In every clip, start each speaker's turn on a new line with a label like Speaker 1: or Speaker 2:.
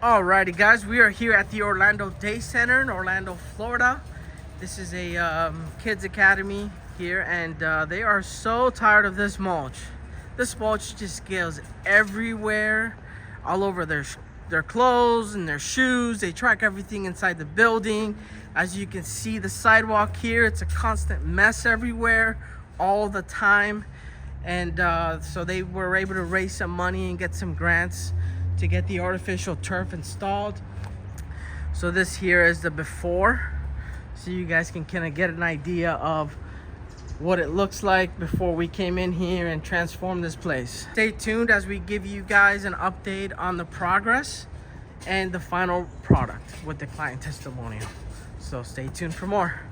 Speaker 1: Alrighty guys, we are here at the Orlando Day Center in Orlando, Florida. This is a kids academy here, and they are so tired of this mulch. This mulch just goes everywhere, all over their clothes and their shoes. They track everything inside the building. As you can see, the sidewalk here, it's a constant mess everywhere all the time. And so they were able to raise some money and get some grants to get the artificial turf installed. So this here is the before, so you guys can kind of get an idea of what it looks like before we came in here and transformed this place. Stay tuned as we give you guys an update on the progress and the final product with the client testimonial. So stay tuned for more.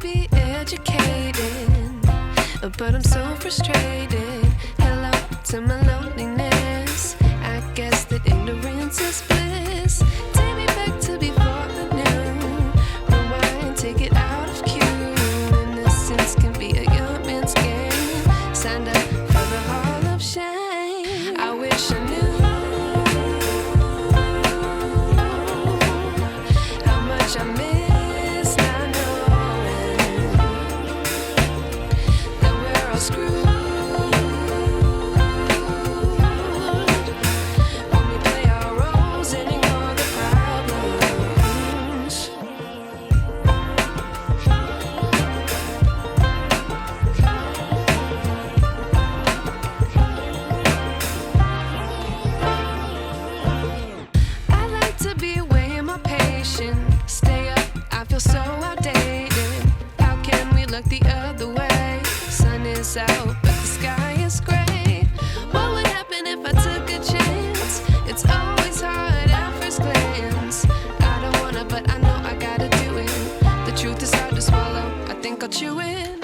Speaker 2: Be educated, but I'm so frustrated. Hello to my loneliness. I guess that ignorance is bliss. Take me back to before I knew. Rewind, take it out of cue. Innocence can be a young man's game. Signed up for the hall of shame. I wish I knew how much I miss. Stay up, I feel so outdated. How can we look the other way? Sun is out, but the sky is gray. What would happen if I took a chance? It's always hard at first glance. I don't wanna, but I know I gotta do it. The truth is hard to swallow, I think I'll chew it.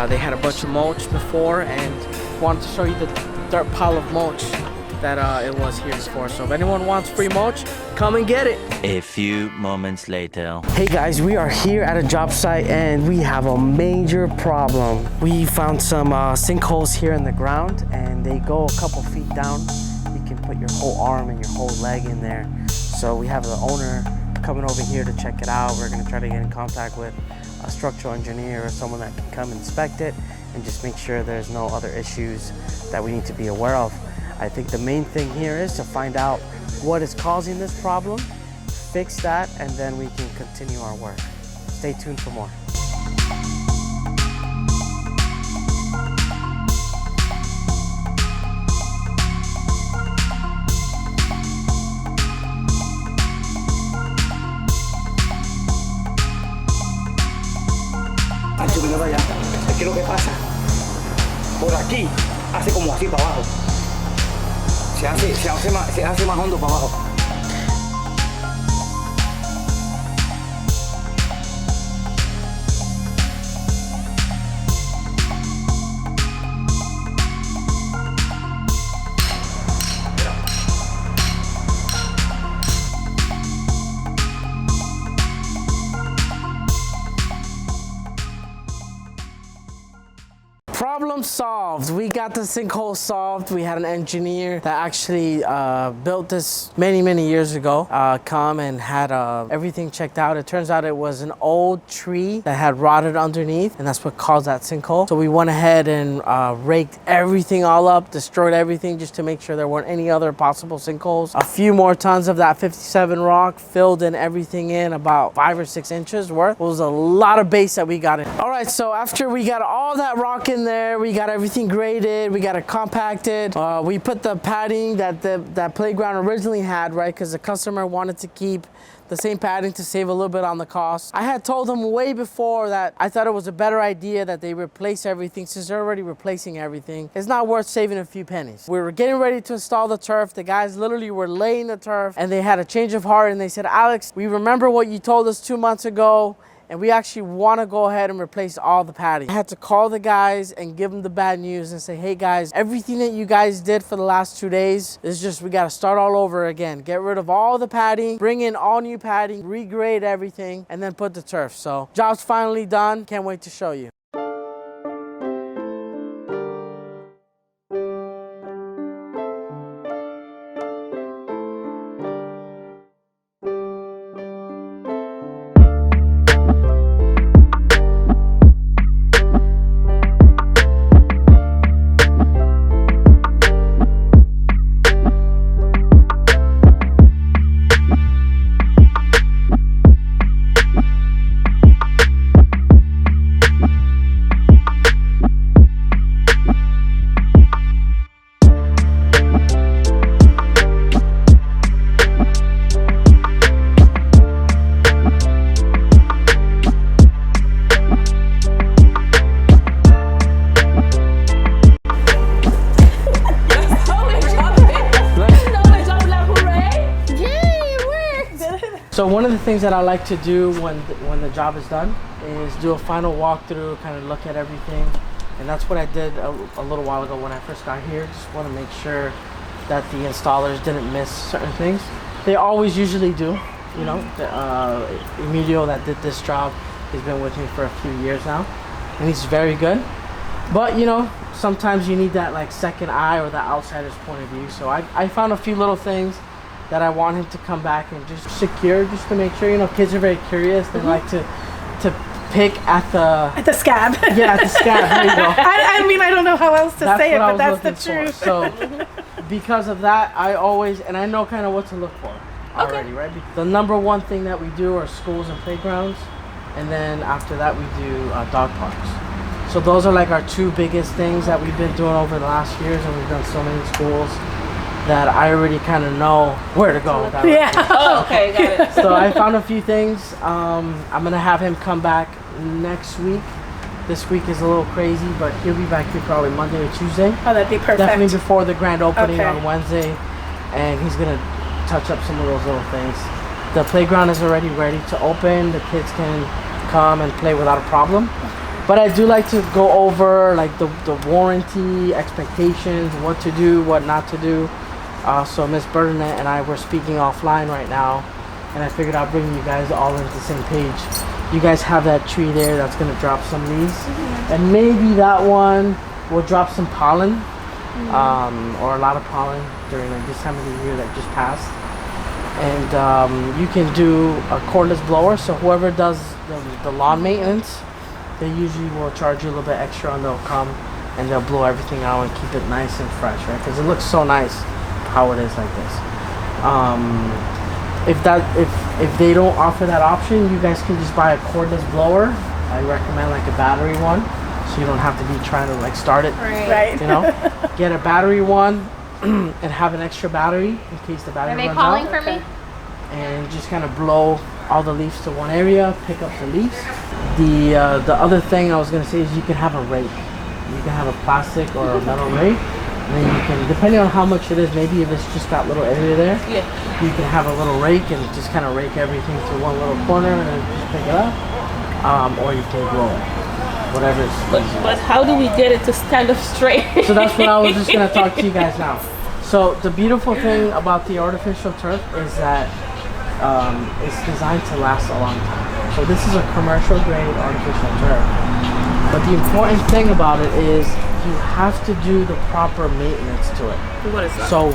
Speaker 1: They had a bunch of mulch before and wanted to show you the dirt pile of mulch that it was here before. So if anyone wants free mulch, come and get it.
Speaker 3: A few moments later.
Speaker 1: Hey guys, we are here at a job site and we have a major problem. We found some sinkholes here in the ground, and they go a couple feet down. You can put your whole arm and your whole leg in there. So we have the owner coming over here to check it out. We're gonna try to get in contact with a structural engineer or someone that can come inspect it and just make sure there's no other issues that we need to be aware of. I think the main thing here is to find out what is causing this problem, fix that, and then we can continue our work. Stay tuned for more.
Speaker 4: Es que lo que pasa, por aquí hace como así para abajo, se hace más hondo para abajo.
Speaker 1: Problem solved. We got the sinkhole solved. We had an engineer that actually built this many years ago come and had everything checked out. It turns out it was an old tree that had rotted underneath, and that's what caused that sinkhole. So we went ahead and raked everything all up, destroyed everything just to make sure there weren't any other possible sinkholes. A few more tons of that 57 rock, filled in everything in about 5 or 6 inches worth. It was a lot of base that we got in. All right, so after we got all that rock in there, we got everything graded, we got it compacted. We put the padding that that playground originally had, right? Because the customer wanted to keep the same padding to save a little bit on the cost. I had told them way before that I thought it was a better idea that they replace everything. Since they're already replacing everything, it's not worth saving a few pennies. We were getting ready to install the turf. The guys literally were laying the turf and they had a change of heart and they said, Alex, we remember what you told us 2 months ago, and we actually want to go ahead and replace all the padding. I had to call the guys and give them the bad news and say, hey guys, everything that you guys did for the last 2 days is just, we got to start all over again. Get rid of all the padding, bring in all new padding, regrade everything, and then put the turf. So job's finally done. Can't wait to show you. So one of the things that I like to do when the job is done is do a final walkthrough, kind of look at everything. And that's what I did a little while ago when I first got here. Just want to make sure that the installers didn't miss certain things. They always usually do. You know, Emilio that did this job, he's been with me for a few years now, and he's very good. But you know, sometimes you need that like second eye or that outsider's point of view. So I found a few little things that I want him to come back and just secure, just to make sure. You know, kids are very curious. They like to pick at the
Speaker 5: scab.
Speaker 1: Yeah, at the scab. There you go.
Speaker 5: I mean, I don't know how else to say it, but that's the truth.
Speaker 1: So because of that, I always, and I know kind of what to look for already, right? The number one thing that we do are schools and playgrounds, and then after that we do dog parks. So those are like our two biggest things that we've been doing over the last years, and we've done so many schools that I already kind of know where to go.
Speaker 5: Yeah.
Speaker 6: Oh, okay, got it.
Speaker 1: So I found a few things. I'm gonna have him come back next week. This week is a little crazy, but he'll be back here probably Monday or Tuesday.
Speaker 5: Oh, that'd be perfect.
Speaker 1: Definitely before the grand opening
Speaker 5: Okay.
Speaker 1: on Wednesday, and he's gonna touch up some of those little things. The playground is already ready to open. The kids can come and play without a problem. But I do like to go over like the warranty expectations, what to do, what not to do. So Miss Bernadette and I were speaking offline right now, and I figured I'll bring you guys all into the same page. You guys have that tree there that's gonna drop some leaves, and maybe that one will drop some pollen, or a lot of pollen during like this time of the year that just passed. And you can do a cordless blower. So whoever does the lawn maintenance, they usually will charge you a little bit extra, and they'll come and they'll blow everything out and keep it nice and fresh, right? Because it looks so nice how it is like this. If they don't offer that option, you guys can just buy a cordless blower. I recommend like a battery one, so you don't have to be trying to like start it.
Speaker 5: Right.
Speaker 1: You know, get a battery one and have an extra battery in case the battery runs out.
Speaker 6: Are they calling for me?
Speaker 1: And just kind of blow all the leaves to one area, pick up the leaves. The other thing I was gonna say is you can have a rake. You can have a plastic or a metal rake, and then you can, depending on how much it is, maybe if it's just that little area there, you can have a little rake and just kind of rake everything to one little corner and then just pick it up. Or you can blow it, whatever is easier.
Speaker 6: But how do we get it to stand up straight?
Speaker 1: So that's what I was just gonna talk to you guys now. So the beautiful thing about the artificial turf is that it's designed to last a long time. So this is a commercial grade artificial turf. But the important thing about it is you have to do the proper maintenance to it.
Speaker 6: What is that?
Speaker 1: So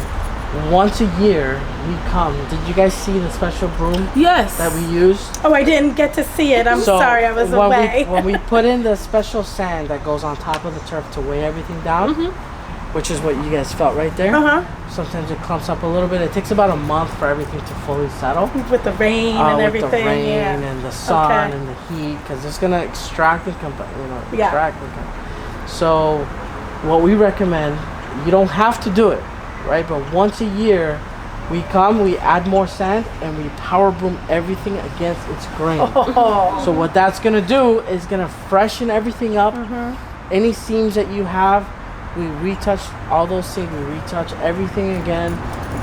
Speaker 1: once a year we come. Did you guys see the special broom
Speaker 6: Yes.
Speaker 1: that we used?
Speaker 5: Oh, I didn't get to see it. I'm sorry, I was away.
Speaker 1: When we put in the special sand that goes on top of the turf to weigh everything down, which is what you guys felt right there. Sometimes it clumps up a little bit. It takes about a month for everything to fully settle.
Speaker 5: With the rain and everything.
Speaker 1: With the rain
Speaker 5: yeah.
Speaker 1: and the sun and the heat, because it's gonna extract and extract. So, what we recommend, you don't have to do it, right? But once a year, We add more sand, and we power broom everything against its grain.
Speaker 5: Oh.
Speaker 1: So what that's gonna do is gonna freshen everything up. Any seams that you have, we retouch all those things. We retouch everything again.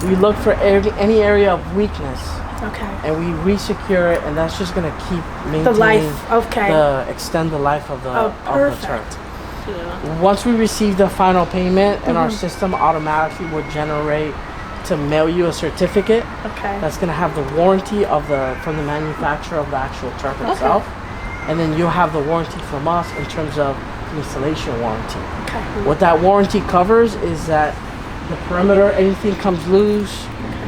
Speaker 1: We look for any area of weakness.
Speaker 5: Okay.
Speaker 1: And we re-secure it, and that's just gonna keep maintaining
Speaker 5: The life. Okay.
Speaker 1: extend the life of the
Speaker 5: perfect.
Speaker 1: turf. Once we receive the final payment, and our system automatically will generate to mail you a certificate.
Speaker 5: Okay.
Speaker 1: That's gonna have the warranty from the manufacturer of the actual turf itself, and then you'll have the warranty from us in terms of the installation warranty.
Speaker 5: Okay.
Speaker 1: What that warranty covers is that the perimeter, anything comes loose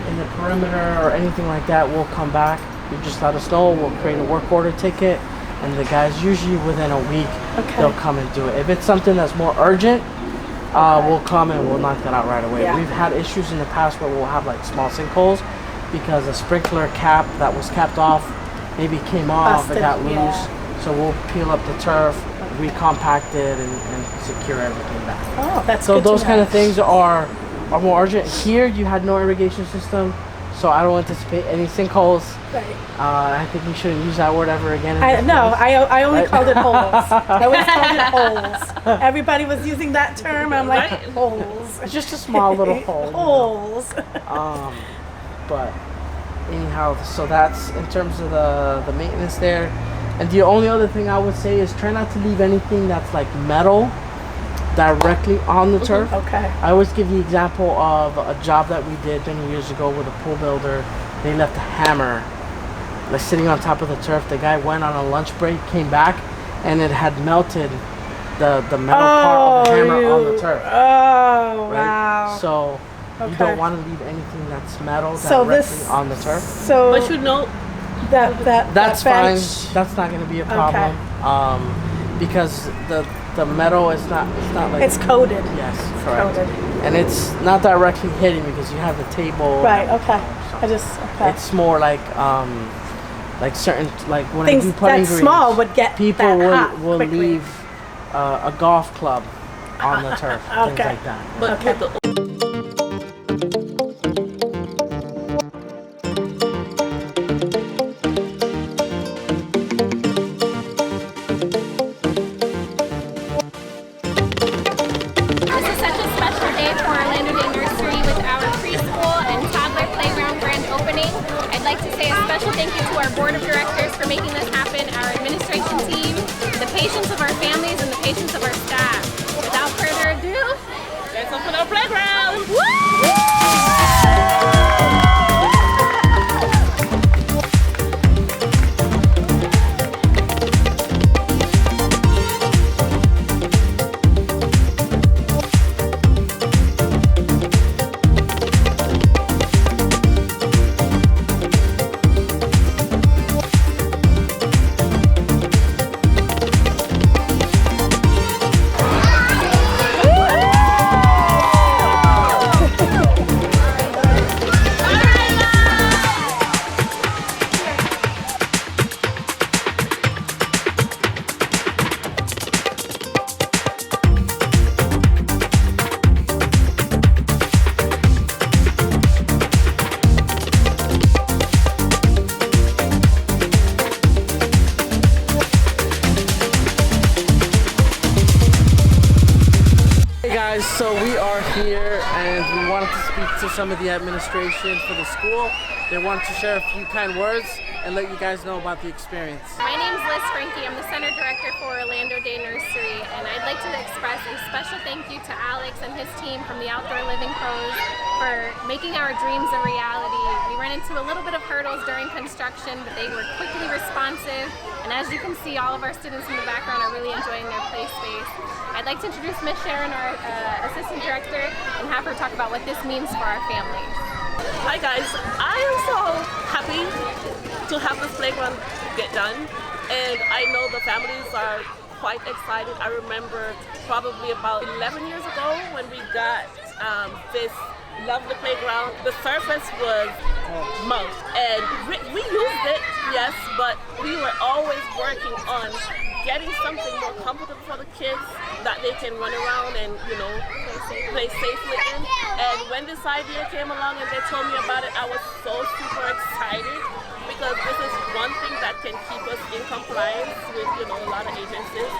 Speaker 1: in the perimeter or anything like that, will come back. You just let us know. We'll create a work order ticket, and the guys usually within a week they'll come and do it. If it's something that's more urgent, we'll come and we'll knock that out right away.
Speaker 5: Yeah.
Speaker 1: We've had issues in the past where we'll have like small sinkholes because a sprinkler cap that was capped off maybe came off,
Speaker 5: Busted,
Speaker 1: it got loose.
Speaker 5: yeah.
Speaker 1: So we'll peel up the turf, recompact it, and secure everything back.
Speaker 5: Oh, that's
Speaker 1: So
Speaker 5: good to
Speaker 1: those kind
Speaker 5: know.
Speaker 1: of things are more urgent. Here you had no irrigation system, so I don't anticipate any sinkholes.
Speaker 5: Right.
Speaker 1: I think we shouldn't use that word ever again.
Speaker 5: I only
Speaker 1: Right.
Speaker 5: called it holes. I always called it holes. Everybody was using that term. I'm like, holes.
Speaker 1: It's just a small little hole. you know.
Speaker 5: Holes.
Speaker 1: But anyhow, so that's in terms of the maintenance there. And the only other thing I would say is try not to leave anything that's like metal directly on the turf.
Speaker 5: Okay.
Speaker 1: I always give the example of a job that we did many years ago with a pool builder. They left a hammer like sitting on top of the turf. The guy went on a lunch break, came back, and it had melted the metal part of the hammer on the turf.
Speaker 5: Oh,
Speaker 1: Right?
Speaker 5: wow.
Speaker 1: So you
Speaker 5: Okay.
Speaker 1: don't want to leave anything that's metal
Speaker 5: So
Speaker 1: directly
Speaker 5: this-
Speaker 1: on the turf.
Speaker 5: So
Speaker 6: But you know,
Speaker 1: That's
Speaker 5: that
Speaker 1: fine.
Speaker 5: bench-
Speaker 1: That's not going to be a problem. Because the metal is not. It's not like.
Speaker 5: It's coated.
Speaker 1: Yes, correct.
Speaker 5: Coated.
Speaker 1: And it's not directly hitting because you have the table.
Speaker 5: Right. Okay.
Speaker 1: It's more like certain like when
Speaker 5: Things
Speaker 1: I do putting
Speaker 5: that small would get
Speaker 1: people
Speaker 5: that hot
Speaker 1: will
Speaker 5: quickly.
Speaker 1: leave a golf club on the turf, things
Speaker 5: Okay.
Speaker 1: like that.
Speaker 6: but
Speaker 5: Okay.
Speaker 6: with the
Speaker 7: This is such a special day for Orlando Day Nursery with our preschool and toddler playground grand opening. I'd like to say a special thank you to our board of directors for making this happen, our administration team, the patience of our families, and the patience of our staff. Without further ado,
Speaker 6: let's open our playground.
Speaker 1: Hey guys, so we are here and we wanted to speak to some of the administration for the school. They wanted to share a few kind words and let you guys know about the experience.
Speaker 7: my name is Liz Frankie. I'm the center director for Orlando Day Nursery, and I'd like to express a special thank you to Alex and his team from the Outdoor Living Pros for making our dreams a reality. We ran into a little bit of hurdles during construction, but they were quickly responsive, and as you can see, all of our students in the background are really enjoying their play space. I'd like to introduce Miss Sharon, our assistant director, and have her talk about what this means for our families.
Speaker 6: Hi guys, I am so happy to have this playground get done, and I know the families are quite excited. I remember probably about 11 years ago when we got this lovely playground. The surface was mulch, and we used it, yes, but we were always working on getting something more comfortable for the kids that they can run around and, play safely in. And when this idea came along and they told me about it, I was so super excited because this is one thing that can keep us in compliance with, a lot of agencies.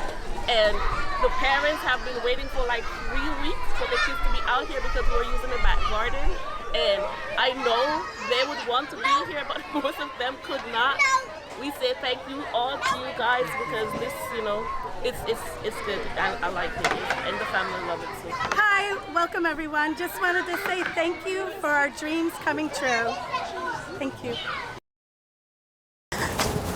Speaker 6: And the parents have been waiting for like 3 weeks for the kids to be out here because we're using the back garden. And I know they would want to be here, but most of them could not. We say thank you all to you guys because this, it's good. I like it, and the family love it too.
Speaker 5: Hi, welcome everyone. Just wanted to say thank you for our dreams coming true. Thank you.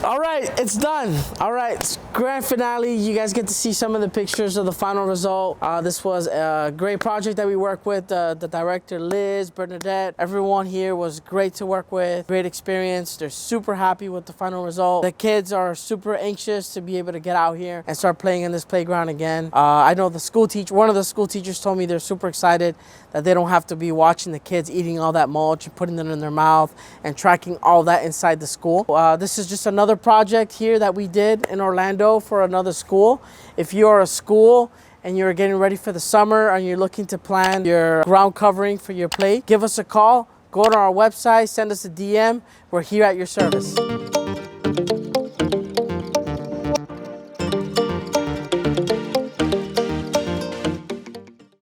Speaker 1: All right, it's done. All right, grand finale. You guys get to see some of the pictures of the final result. This was a great project that we worked with. The director, Liz, Bernadette, everyone here was great to work with. Great experience. They're super happy with the final result. The kids are super anxious to be able to get out here and start playing in this playground again. I know one of the school teachers told me they're super excited that they don't have to be watching the kids eating all that mulch and putting it in their mouth and tracking all that inside the school. This is just another project here that we did in Orlando for another school. If you're a school and you're getting ready for the summer and you're looking to plan your ground covering for your play, give us a call, go to our website, send us a DM. We're here at your service.